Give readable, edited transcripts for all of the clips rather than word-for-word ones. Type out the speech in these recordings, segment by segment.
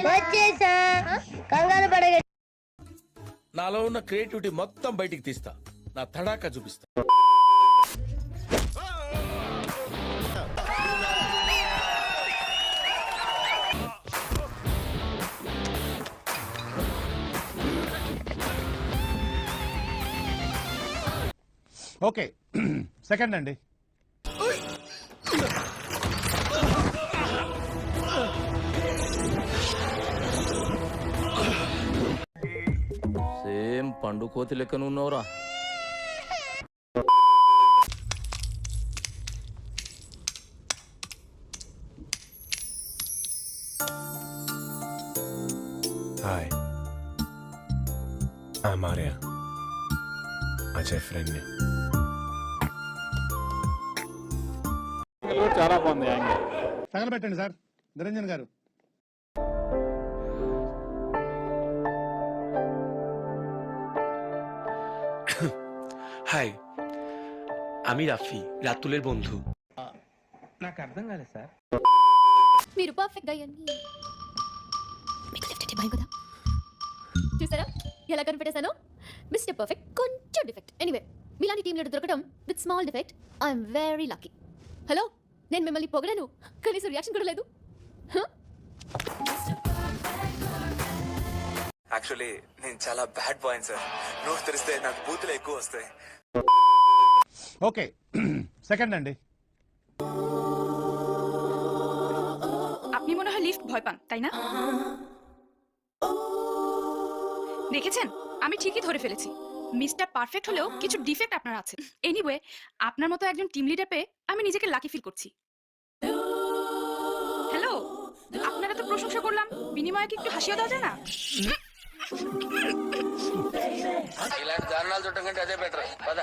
వచ్చేసా కంగారు పడగ నాలో ఉన్న క్రియేటివిటీ మొత్తం బయటికి తీస్తా, నా తడాకా చూపిస్తా. ఓకే సెకండ్ అండి. సేమ్ పండు కోతి లెక్కన ఉన్నవరా. Hi, I'm Arya, Ajay friend ని. చాలా బాగుంది. తగలబెట్టండి సార్ నిరంజన్ గారు. হাই, আমি রাফি, রাতুলের বন্ধু। నాకు అర్థం కాలేదు సార్. మీరు పర్ఫెక్ట్ అయ్యండి. మీకు లిఫ్ట్ అంటే భయం కదా. చూసారా ఎలా కనిపెట్టేశాను? మిస్టర్ పర్ఫెక్ట్ కొంచెం డిఫెక్ట్. ఎనీవే మీలాంటి టీం లీడర్ దొరకడం with small defect I'm very lucky. Hello, నేను మిమ్మల్ని పొగడాను, కనీసం రియాక్షన్ కూడా లేదు. యాక్చువల్లీ నేను చాలా బ్యాడ్ బాయ్ సార్. నోట్ తెరిస్తే నాకు బూతులు ఎక్కువ వస్తాయి. ఓకే సెకండ్ అండి. আপনি মনে হয় লিফট ভয় পান, তাই না? দেখেছেন, আমি ঠিকই ধরে ফেলেছি। মিস্টার পারফেক্ট হলেও কিছু ডিফেক্ট আপনার আছে। এনিওয়ে, আপনার মতো একজন টিম লিডার পেয়ে আমি নিজেকে লাকি ফিল করছি। হ্যালো, আপনারা তো প্রশংসা করলাম, বিনিময়ে কি একটু হাসিও দেওয়া যায় না? ఇలాంటి దారుణాలు చూడటం కంటే అదే బెటర్. పద.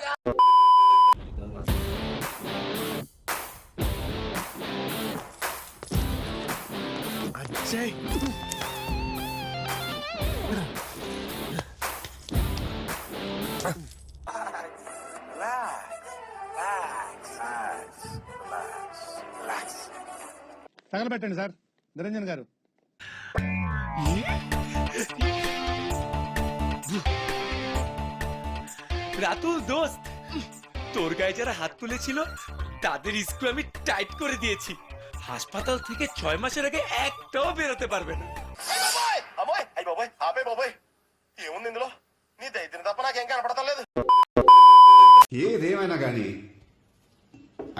అజయ్ తగలబెట్టండి సార్ నిరంజన్ గారు. রাতুল দোস্ত, তোর গায়ে যারা হাত তুলেছিল তাদের স্ক্রু আমি টাইট করে দিয়েছি। হাসপাতাল থেকে 6 মাসের আগে একটাও বেরোতে পারবে না। ఏముంది ఇందులో? నీ దైత్యం తప్ప నాకేం కనపడతలేదు. ఏదేమైనా కానీ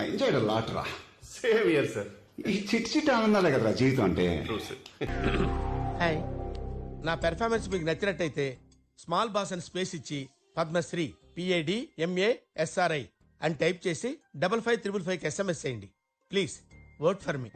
ఐ ఎంజాయ్డ్ అ లాట్ రా. Same year sir. ఈ చిట్ చిట్ ఆనందాలే కదరా జీవితం అంటే. హాయ్, నా పెర్ఫార్మెన్స్ మీకు నచ్చినట్టయితే స్మాల్ బాస్ అని స్పేస్ ఇచ్చి పద్మశ్రీ PADMASRI అని టైప్ చేసి 5555 SMS చేయండి. Please vote for me.